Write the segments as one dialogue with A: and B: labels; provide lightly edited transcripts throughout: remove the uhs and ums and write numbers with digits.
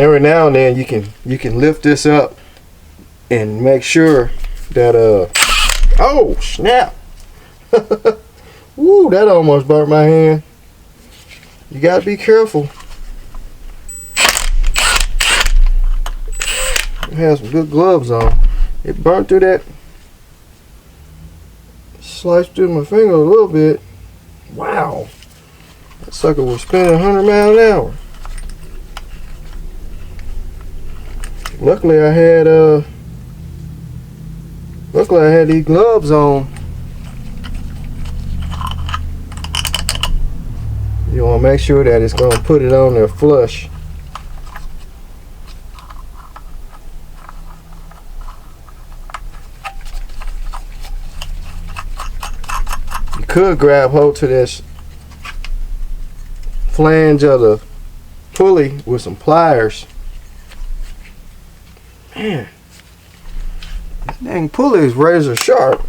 A: every now and then you can lift this up and make sure that oh snap. Woo, that almost burnt my hand. You gotta be careful. It has some good gloves on. It burnt through that. Sliced through my finger a little bit. Wow. That sucker was spinning 100 miles an hour. Luckily I had these gloves on. You want to make sure that it's going to put it on there flush. You could grab hold to this flange of the pulley with some pliers. Man, that dang pulley is razor sharp.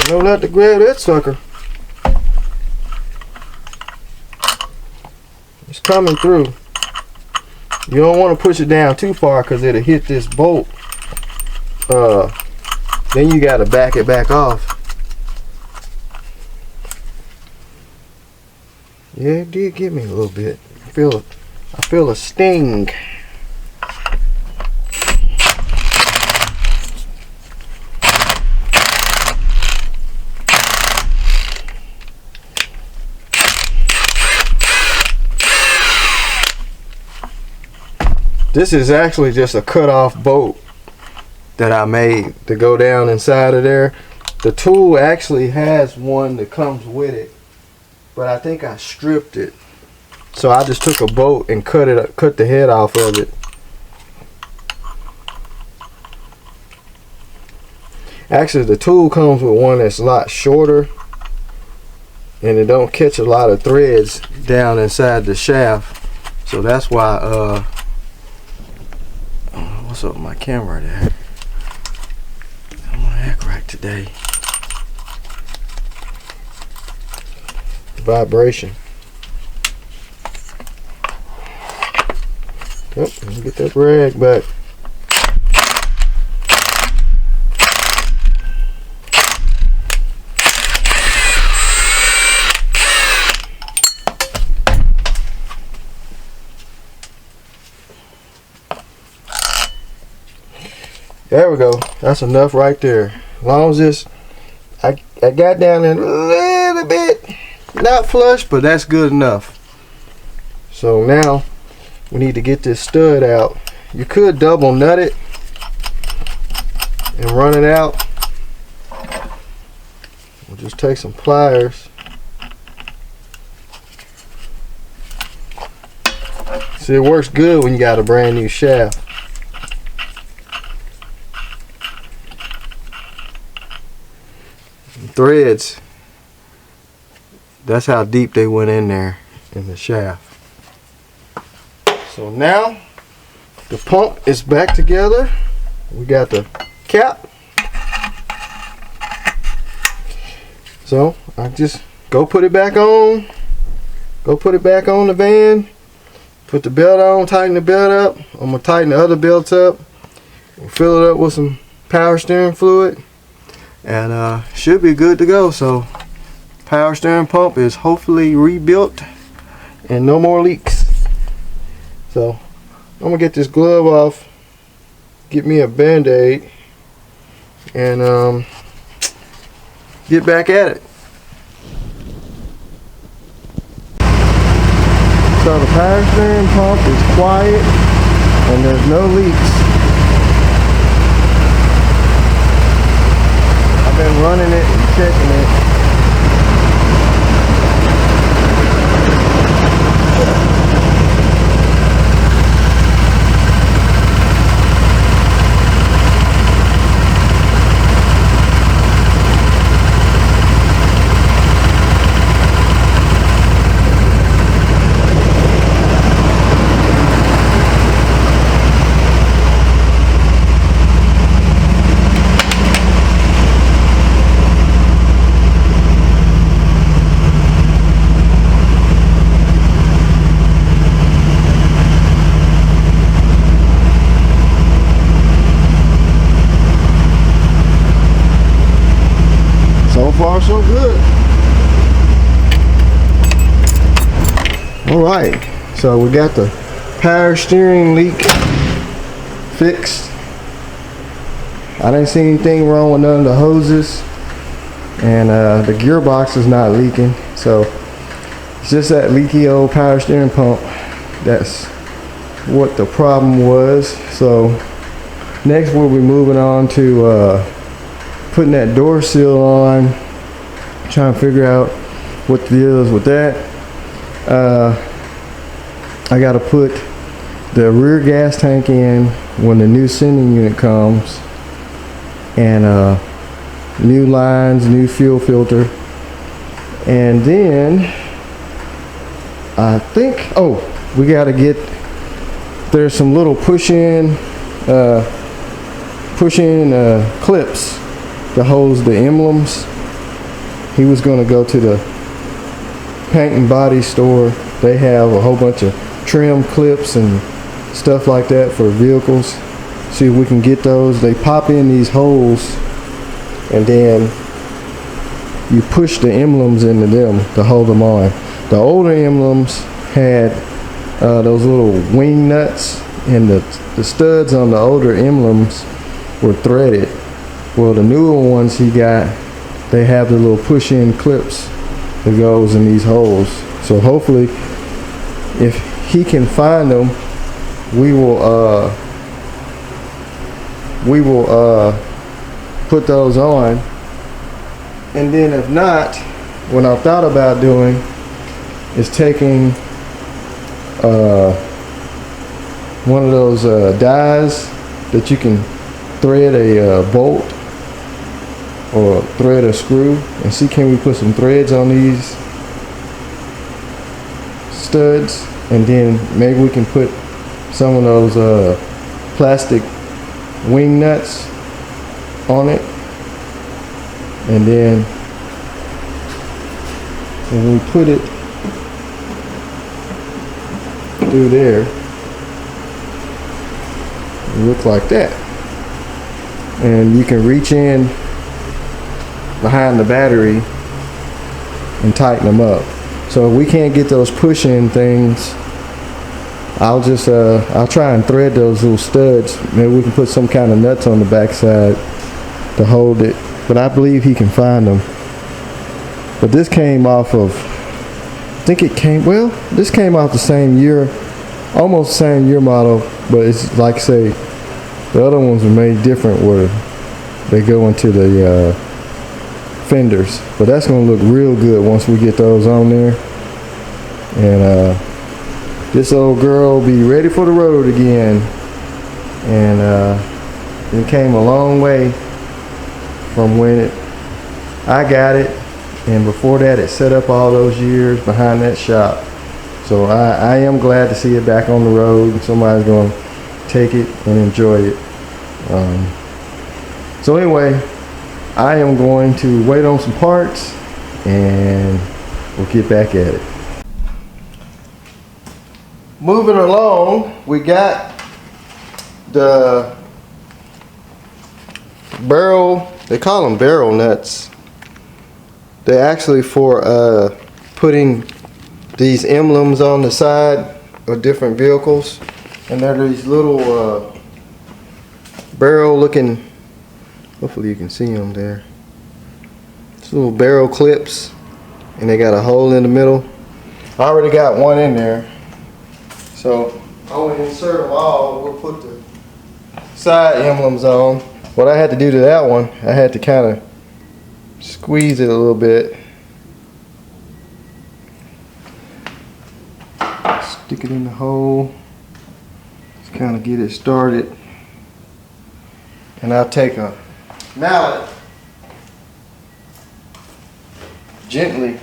A: Don't let to grab that sucker. It's coming through. You don't want to push it down too far because it'll hit this bolt. Then you got to back it back off. Yeah, it did get me a little bit. I feel a sting. This is actually just a cut off bolt that I made to go down inside of there. The tool actually has one that comes with it, but I think I stripped it. So I just took a bolt and cut the head off of it. Actually, the tool comes with one that's a lot shorter and it don't catch a lot of threads down inside the shaft. So that's why what's up with my camera there? I'm gonna act right today. Vibration. Yep, let me get that rag back. There we go. That's enough right there. As long as this, I got down there a little bit, not flush, but that's good enough. So now we need to get this stud out. You could double nut it and run it out. We'll just take some pliers. See, it works good when you got a brand new shaft. Threads, that's how deep they went in there in the shaft. So now the pump is back together. We got the cap. So I just go put it back on. Go put it back on the van. Put the belt on, tighten the belt up. I'm gonna tighten the other belts up. We'll fill it up with some power steering fluid. And should be good to go. So power steering pump is hopefully rebuilt and no more leaks. So I'm gonna get this glove off, get me a band-aid, and get back at it. So the power steering pump is quiet and there's no leaks. I've been running it and checking it. far so good. All right, so we got the power steering leak fixed. I didn't see anything wrong with none of the hoses, and the gearbox is not leaking, so it's just that leaky old power steering pump. That's what the problem was. So next we'll be moving on to putting that door seal on, trying to figure out what the deal is with that. I got to put the rear gas tank in when the new sending unit comes, and new lines, new fuel filter, and then I think, oh, we got to get, there's some little push-in clips that holds the emblems. He was going to go to the paint and body store. They have a whole bunch of trim clips and stuff like that for vehicles. See if we can get those. They pop in these holes, and then you push the emblems into them to hold them on. The older emblems had those little wing nuts, and the studs on the older emblems were threaded. Well, the newer ones he got, they have the little push-in clips that goes in these holes. So hopefully, if he can find them, we will put those on. And then if not, what I've thought about doing is taking one of those dies that you can thread a bolt or thread a screw, and see, can we put some threads on these studs, and then maybe we can put some of those plastic wing nuts on it, and then when we put it through there, it looks like that, and you can reach in behind the battery and tighten them up. So if we can't get those push-in things, I'll just I'll try and thread those little studs. Maybe we can put some kind of nuts on the backside to hold it, but I believe he can find them. But this came off of, I think it came, well, this came off the same year, almost the same year model, but it's like, say, the other ones were made different where they go into the fenders. But that's going to look real good once we get those on there, and this old girl will be ready for the road again. And it came a long way from when I got it, and before that it set up all those years behind that shop. So I am glad to see it back on the road, and somebody's going to take it and enjoy it. So anyway, I am going to wait on some parts, and we'll get back at it. Moving along, we got the barrel, they call them barrel nuts. They're actually for putting these emblems on the side of different vehicles, and they're these little barrel looking, hopefully you can see them there. It's little barrel clips, and they got a hole in the middle. I already got one in there, so I'm going to insert them all. We'll put the side emblems on. What I had to do to that one, I had to kind of squeeze it a little bit. Stick it in the hole. Just kind of get it started. And I'll take a mallet, gently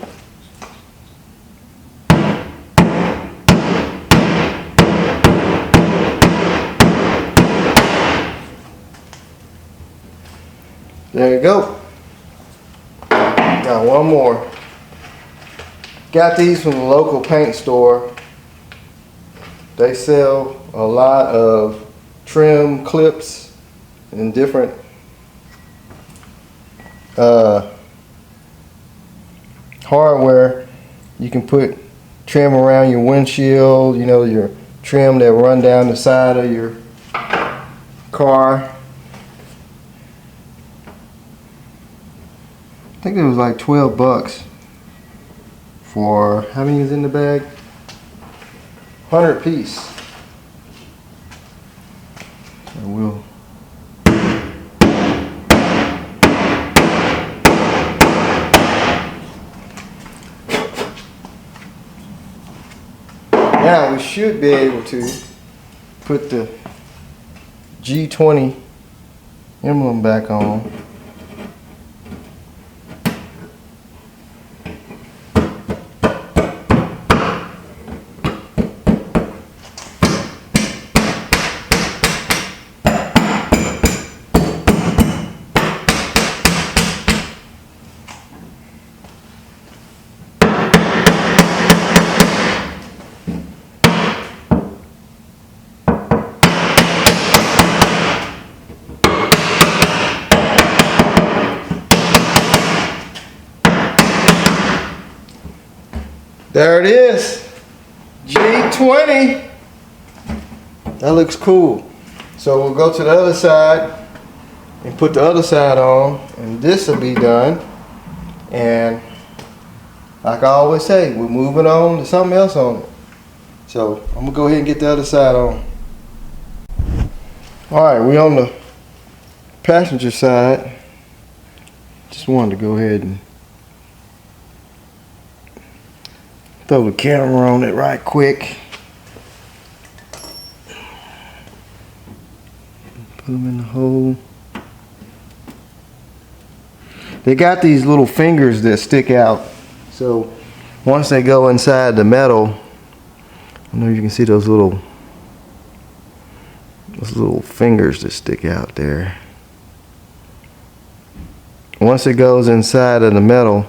A: there you go. Got one more. Got these from the local paint store. They sell a lot of trim clips and different hardware. You can put trim around your windshield, you know, your trim that run down the side of your car. I think it was like 12 bucks for, how many is in the bag? 100 piece. So we'll now we should be able to put the G20 emblem back on. There it is, G20. That looks cool. So we'll go to the other side and put the other side on, and this will be done. And like I always say, we're moving on to something else on it. So I'm gonna go ahead and get the other side on. All right, we on the passenger side. Just wanted to go ahead and throw the camera on it right quick. Put them in the hole. They got these little fingers that stick out. So once they go inside the metal, I know you can see those little fingers that stick out there. Once it goes inside of the metal,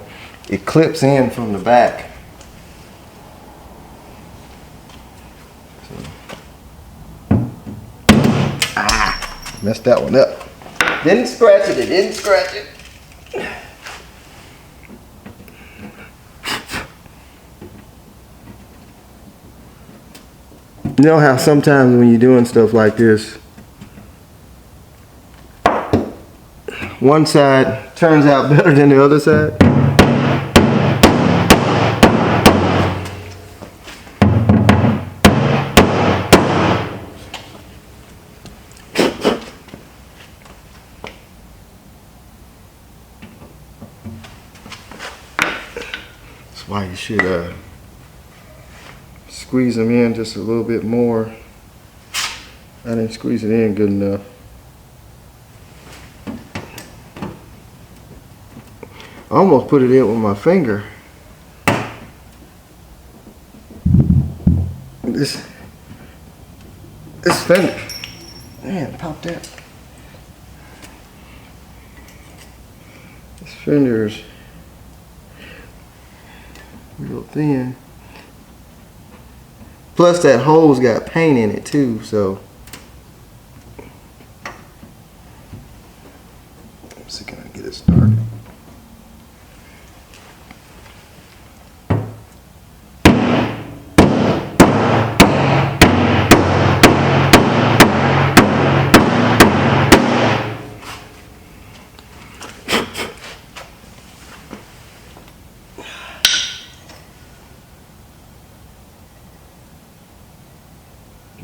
A: it clips in from the back. Messed that one up. Didn't scratch it, didn't scratch it. You know how sometimes when you're doing stuff like this, one side turns out better than the other side? That's why you should squeeze them in just a little bit more. I didn't squeeze it in good enough. I almost put it in with my finger. This fender, man, pop that. This fender is real thin. Plus that hole's got paint in it too, so. Let's see, can I get it started?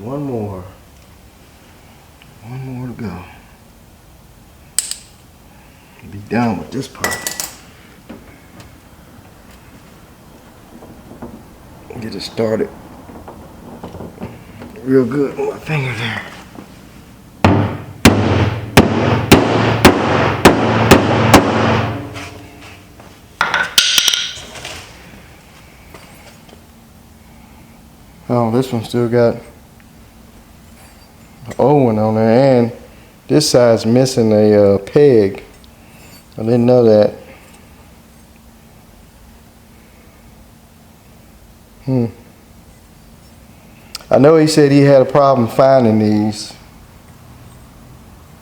A: One more to go. Be done with this part. Get it started real good with my finger there. Oh, this one still got an old one on there, and this side's missing a peg. I didn't know that. I know he said he had a problem finding these.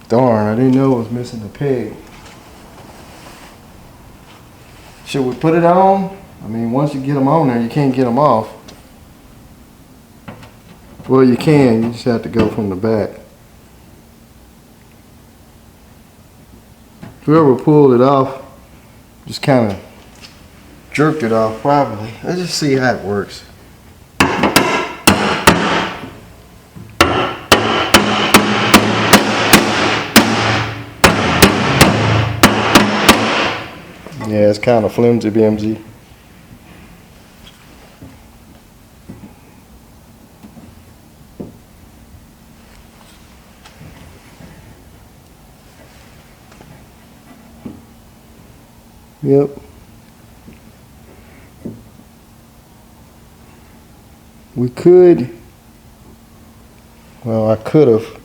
A: Darn, I didn't know it was missing a peg. Should we put it on? I mean, once you get them on there, you can't get them off. Well, you can, you just have to go from the back. Whoever pulled it off just kind of jerked it off properly. Let's just see how it works. Yeah, it's kind of flimsy bimsy. Yep. We could, well, I could have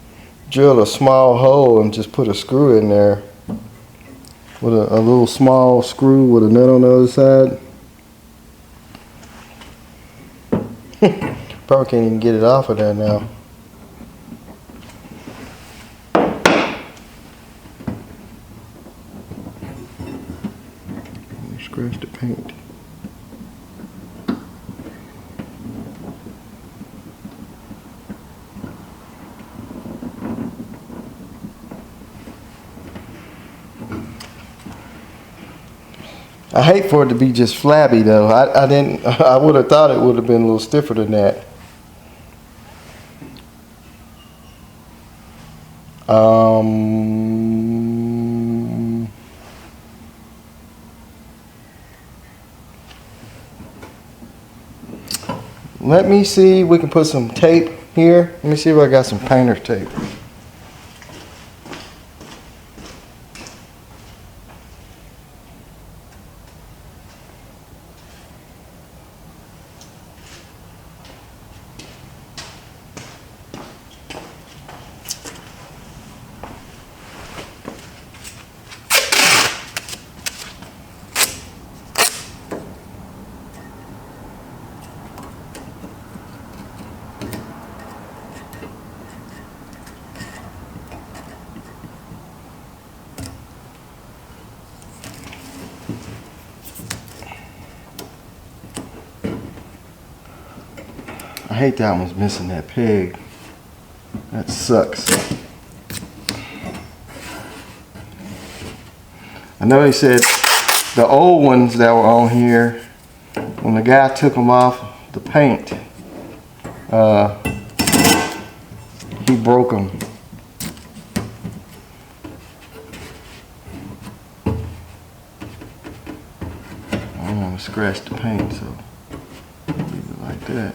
A: drilled a small hole and just put a screw in there with a little small screw with a nut on the other side. Probably can't even get it off of there now. Scratch the paint. I hate for it to be just flabby though. I didn't. I would have thought it would have been a little stiffer than that. Let me see. We can put some tape here. Let me see if I got some painter's tape. I hate that one's missing that peg. That sucks. I know he said the old ones that were on here, when the guy took them off the paint, he broke them. I don't want to scratch the paint, so leave it like that.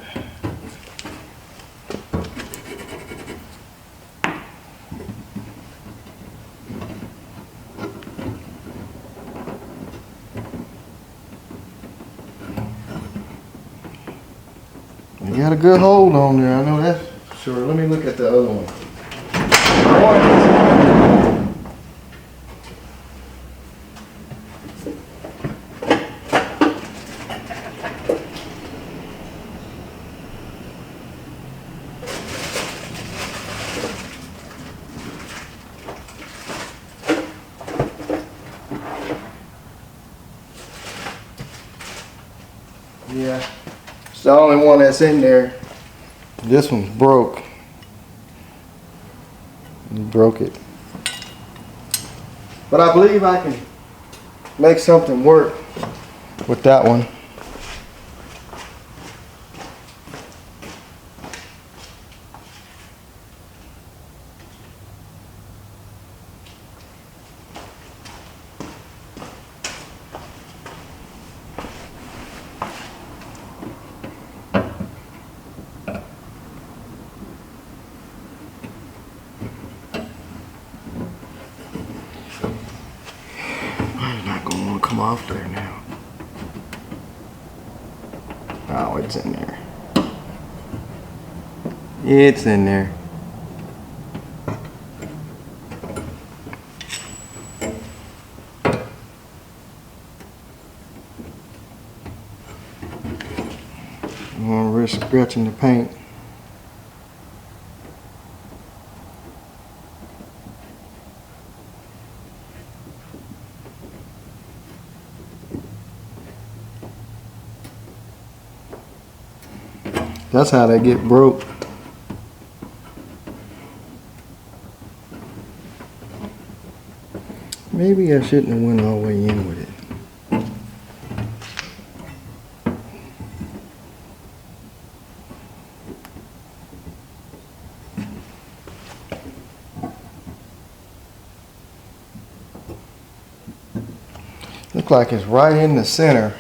A: You got a good hold on there, I know that for sure. Let me look at the other one. Yeah, it's the only one that's in there. This one's broke. You broke it. But I believe I can make something work with that one. Come off there now. Oh, it's in there. It's in there. I don't want to risk scratching the paint. That's how they get broke. Maybe I shouldn't have went all the way in with it. Look like it's right in the center.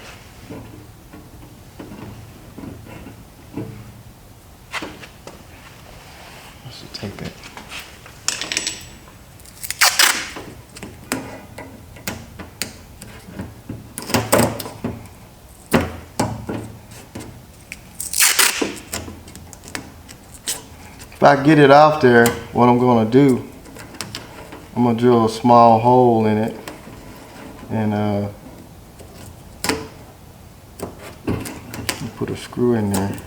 A: Let's just take that. If I get it off there, what I'm going to do, I'm going to drill a small hole in it and put a screw in there.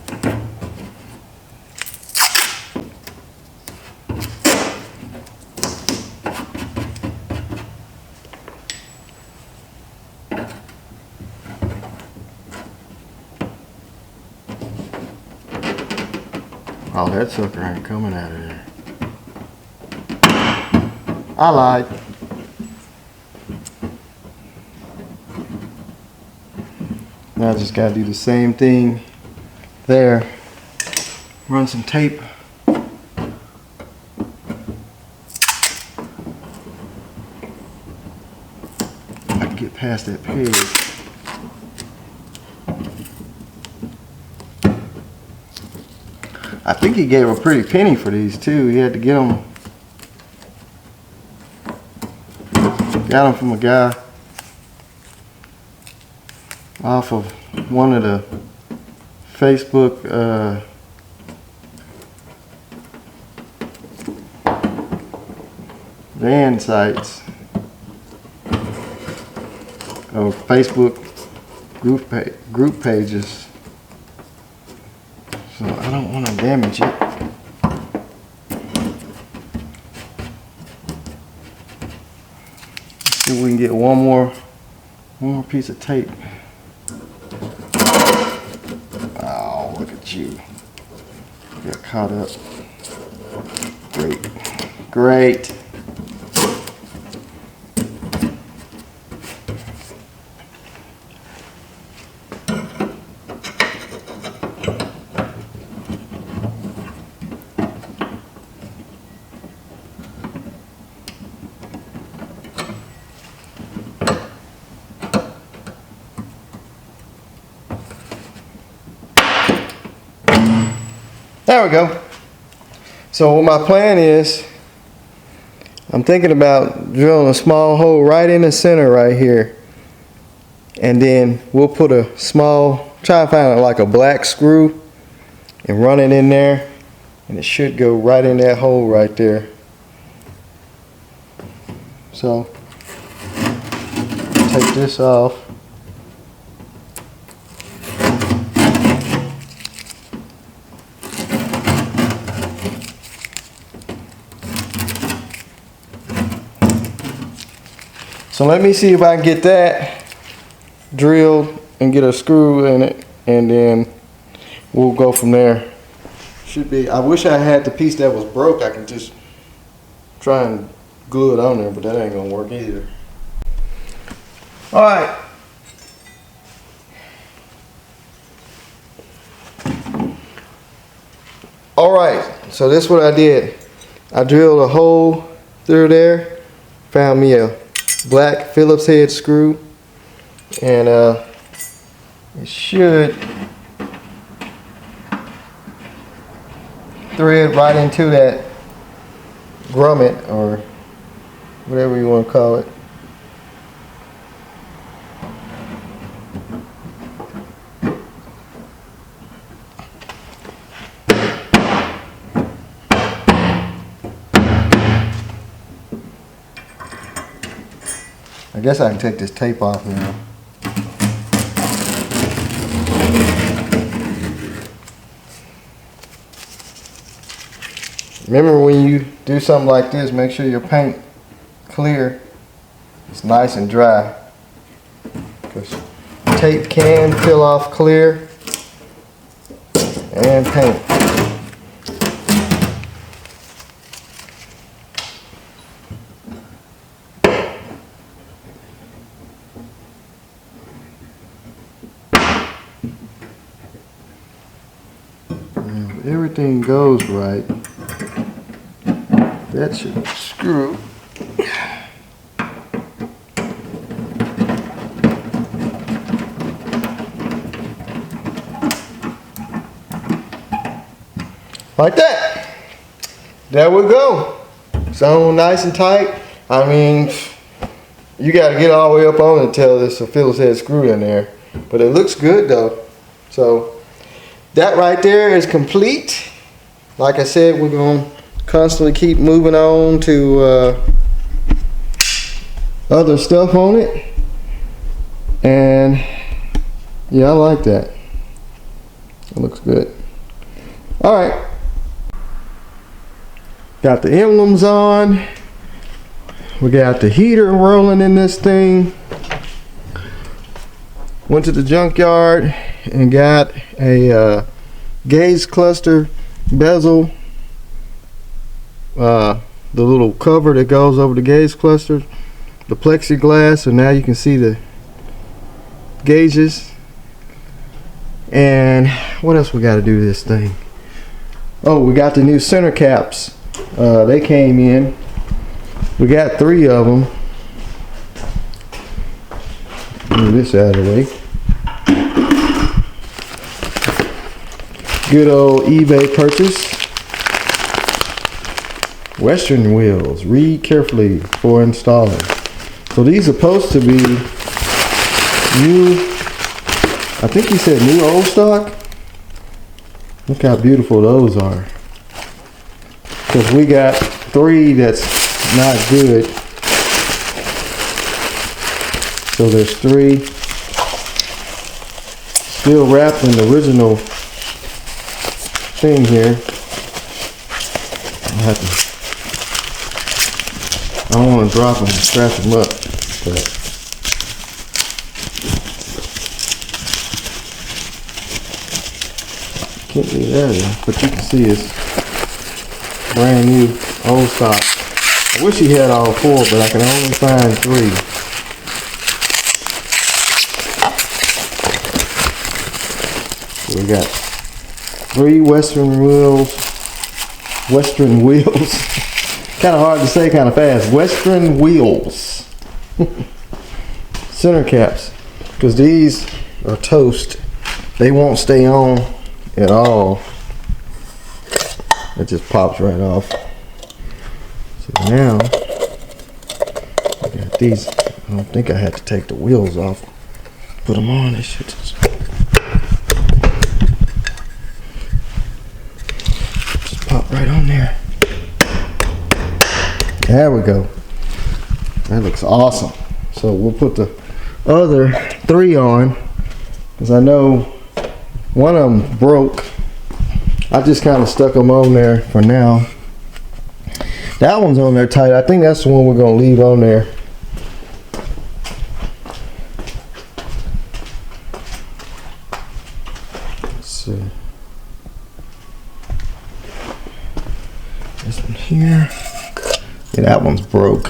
A: Oh, that sucker ain't coming out of there. I lied. Now I just gotta do the same thing there. Run some tape. I can get past that peg. I think he gave a pretty penny for these too. He had to get them. Got them from a guy off of one of the Facebook van sites or Facebook group pages. So I don't want to damage it. Let's see if we can get one more piece of tape. Oh, look at you. Got caught up. Great. Great. There we go. So what my plan is, I'm thinking about drilling a small hole right in the center right here. And then we'll put a small, try to find like a black screw and run it in there. And it should go right in that hole right there. So, take this off. So let me see if I can get that drilled and get a screw in it, and then we'll go from there. Should be, I wish I had the piece that was broke. I can just try and glue it on there, but that ain't gonna work either. All right. All right, so this is what I did. I drilled a hole through there, found me a black Phillips head screw, and it should thread right into that grommet or whatever you want to call it. I guess I can take this tape off now. Remember, when you do something like this, make sure your paint clear. It's nice and dry, because tape can peel off clear, and and paint. Now, if everything goes right, that should screw. Like that. There we go. So nice and tight. I mean, you got to get all the way up on it to tell there's a Phillips head screw in there. But it looks good though. So that right there is complete. Like I said, we're going to constantly keep moving on to other stuff on it. And yeah, I like that. It looks good. All right. Got the emblems on. We got the heater rolling in this thing. Went to the junkyard and got a gauge cluster bezel. The little cover that goes over the gauge cluster. The plexiglass, so now you can see the gauges. And what else we got to do to this thing? Oh, we got the new center caps. They came in. We got 3 of them. Move this out of the way. Good old eBay purchase. Western wheels. Read carefully before installing. So these are supposed to be new. I think he said new old stock. Look how beautiful those are. Because we got 3 that's not good. So there's 3 still wrapped in the original thing here. I don't want to drop them and scratch them up. But can't do that, but you can see it's brand new old stock. I wish he had all 4, but I can only find 3. So we got 3 Western wheels. Kind of hard to say, kind of fast. Western wheels. Center caps. Because these are toast. They won't stay on at all. It just pops right off. So now I got these. I don't think I had to take the wheels off. Put them on. This shit just pop right on there. There we go. That looks awesome. So we'll put the other 3 on, because I know one of them broke. I just kind of stuck them on there for now. That one's on there tight. I think that's the one we're going to leave on there. Let's see. This one here. Yeah, that one's broke.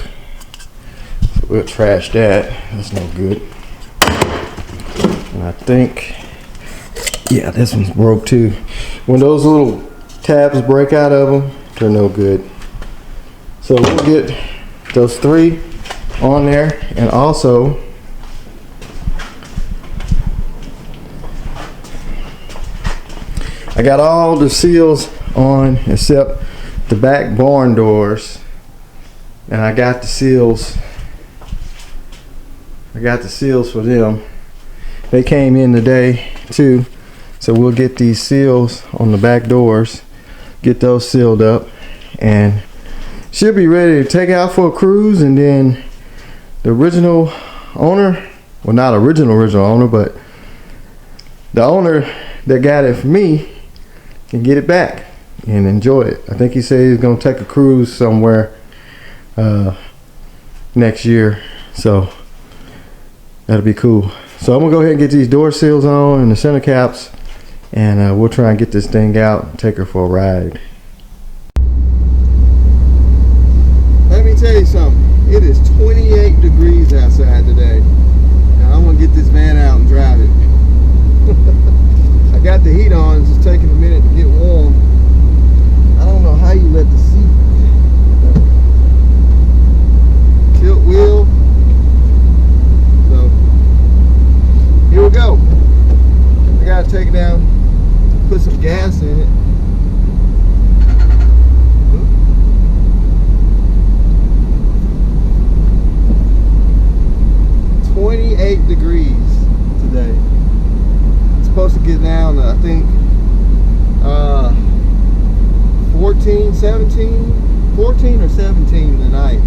A: So we'll trash that. That's no good. And I think, yeah, this one's broke too. When those little tabs break out of them, they're no good. So we'll get those 3 on there, and also I got all the seals on except the back barn doors, and I got the seals. I got the seals for them. They came in today too. So we'll get these seals on the back doors, get those sealed up, and should be ready to take out for a cruise. And then the original owner, well, not original owner, but the owner that got it for me can get it back and enjoy it. I think he said he's gonna take a cruise somewhere next year, so that'll be cool. So I'm gonna go ahead and get these door seals on and the center caps, and we'll try and get this thing out and take her for a ride. Let me tell you something. It is 28 degrees outside today. Now I'm gonna get this van out and drive it. I got the heat on. It's just taking a minute to get warm. I don't know how you let the seat tilt wheel. So here we go. I gotta take it down, put some gas in it. 28 degrees today. It's supposed to get down to, I think, 14 or 17 tonight.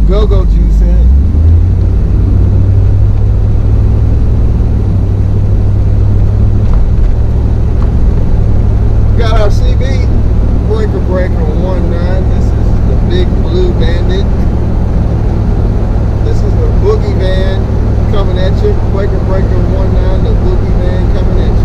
A: Go-go juice in it. Got our CB breaker on 19. This is the big blue bandit. This is the boogie van coming at you. Breaker 19, the boogie van coming at you.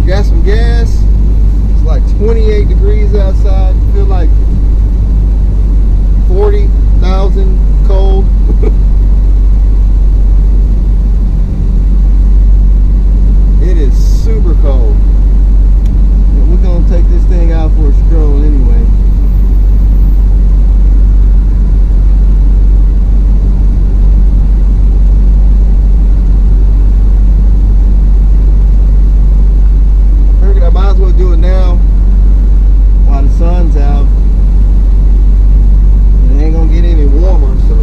A: Got some gas. It's like 28 degrees outside. Feel like 40,000 cold. It is super cold. And we're gonna take this thing out for a stroll anyway. I might as well do it now while the sun's out. It ain't gonna get any warmer, so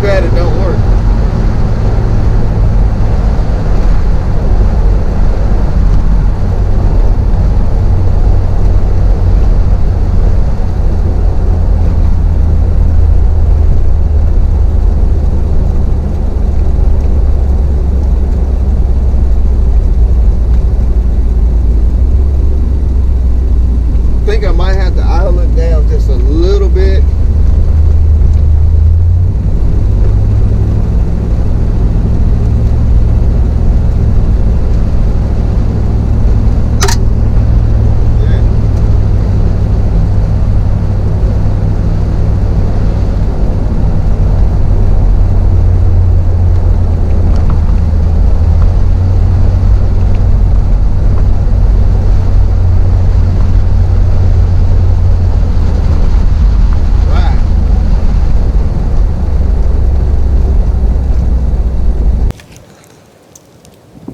A: bad it don't work. I think I might have to idle it down just a little bit.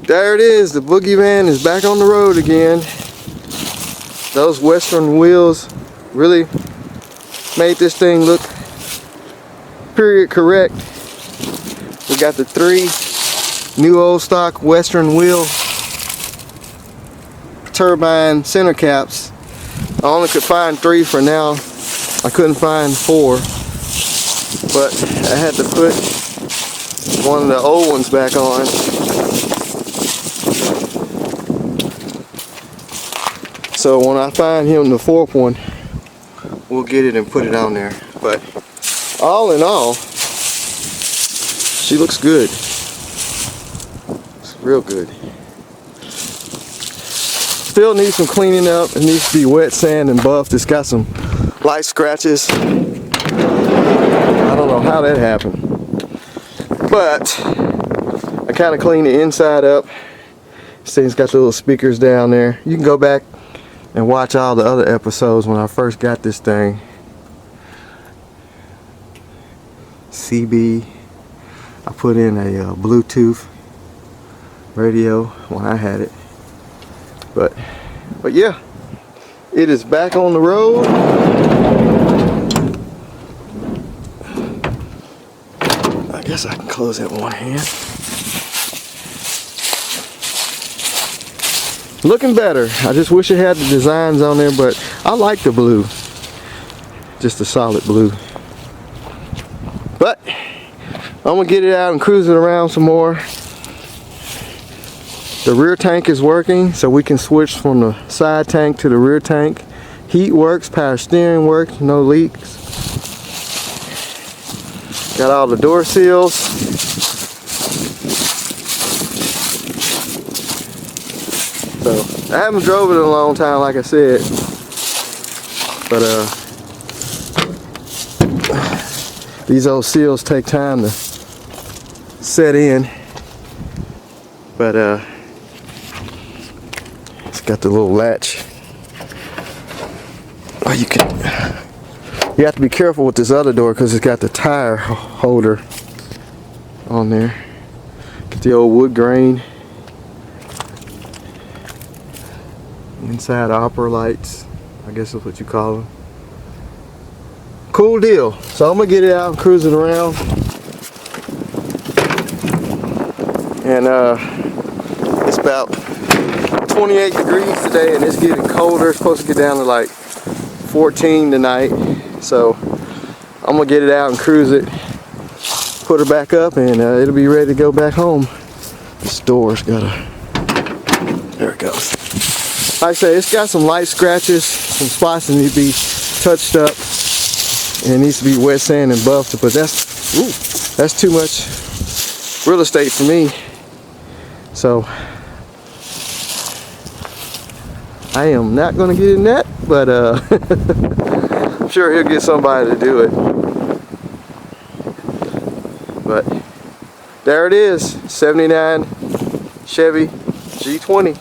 A: There it is, the boogie van is back on the road again. Those Western wheels really made this thing look period correct. We got the 3 new old stock Western wheel turbine center caps. I only could find 3 for now. I couldn't find 4, but I had to put one of the old ones back on. So when I find him the 4th one, we'll get it and put it on there. But all in all, she looks good. It's real good. Still needs some cleaning up. It needs to be wet sand and buffed. It's got some light scratches. I don't know how that happened. But I kind of cleaned the inside up. This thing's got the little speakers down there. You can go back and watch all the other episodes when I first got this thing. CB. I put in a Bluetooth radio when I had it. But yeah, it is back on the road. I guess I can close it in one hand. Looking better. I just wish it had the designs on there, but I like the blue. Just a solid blue. But I'm gonna get it out and cruise it around some more. The rear tank is working, so we can switch from the side tank to the rear tank. Heat works, power steering works, no leaks. Got all the door seals. So I haven't drove it in a long time, like I said, but these old seals take time to set in. But it's got the little latch. Oh, you have to be careful with this other door because it's got the tire holder on there. Get the old wood grain. Inside opera lights, I guess that's what you call them. Cool deal. So I'm gonna get it out and cruise it around. And it's about 28 degrees today and it's getting colder. It's supposed to get down to like 14 tonight. So I'm gonna get it out and cruise it, put her back up, and it'll be ready to go back home. This door's there it goes. Like I say, it's got some light scratches, some spots that need to be touched up, and it needs to be wet sand and buffed, but that's too much real estate for me. So I am not going to get in that, but I'm sure he'll get somebody to do it. But there it is, 79 Chevy G20.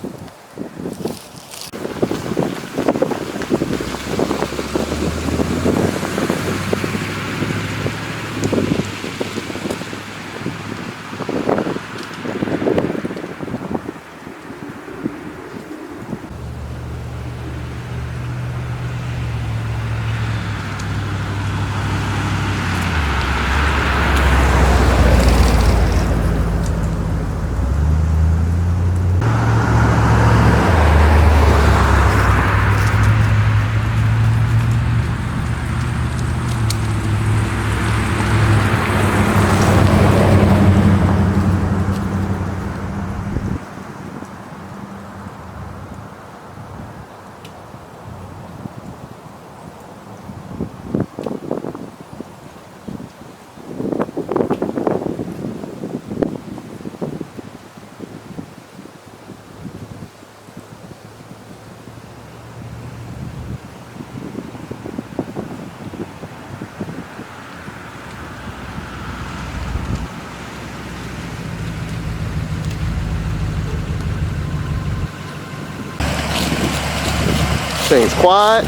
A: Thing's quiet.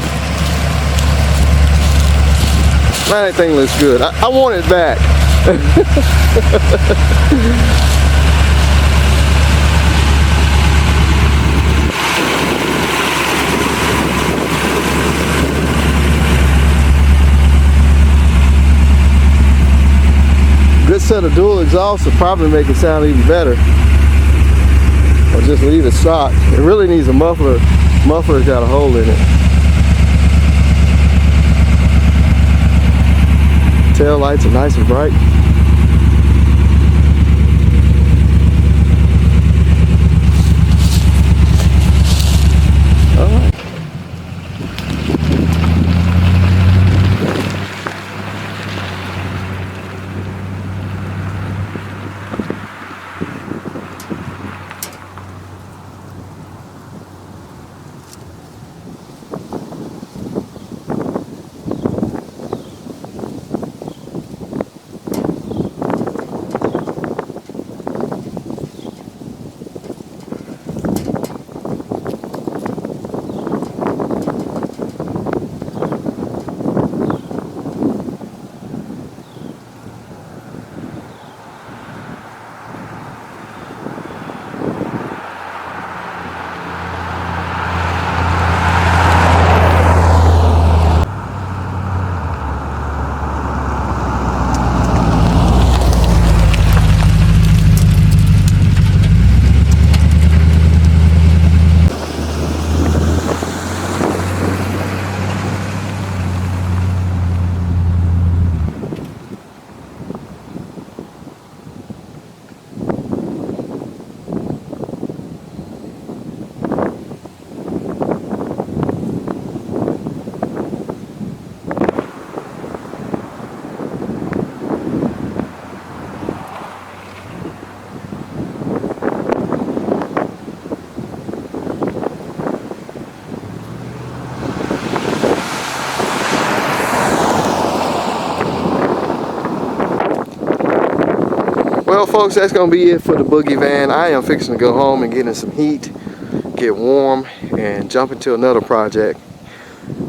A: Man, that thing looks good. I want it back. Good set of dual exhausts will probably make it sound even better. Or just leave it stock. It really needs a muffler. Muffler's got a hole in it. Tail lights are nice and bright. All right. Well, folks, that's going to be it for the boogie van. I am fixing to go home and get in some heat, get warm, and jump into another project.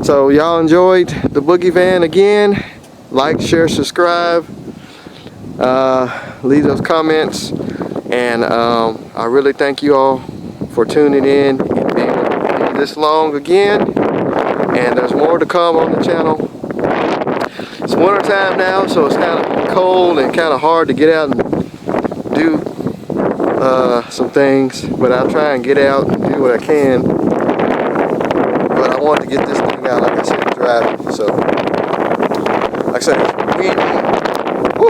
A: So y'all enjoyed the boogie van again. Like, share, subscribe, leave those comments, and I really thank you all for tuning in and being with me this long again. And there's more to come on the channel. It's winter time now, so it's kind of cold and kind of hard to get out and do some things, but I'll try and get out and do what I can. But I want to get this thing out, like I said, driving. So, like I said, it's windy. Woo!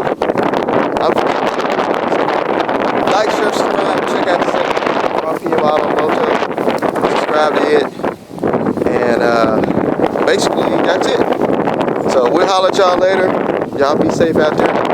A: Like, share, subscribe, check out the Pt.7 Moto. Subscribe to it, and basically that's it. So we'll holler at y'all later. Y'all be safe out there.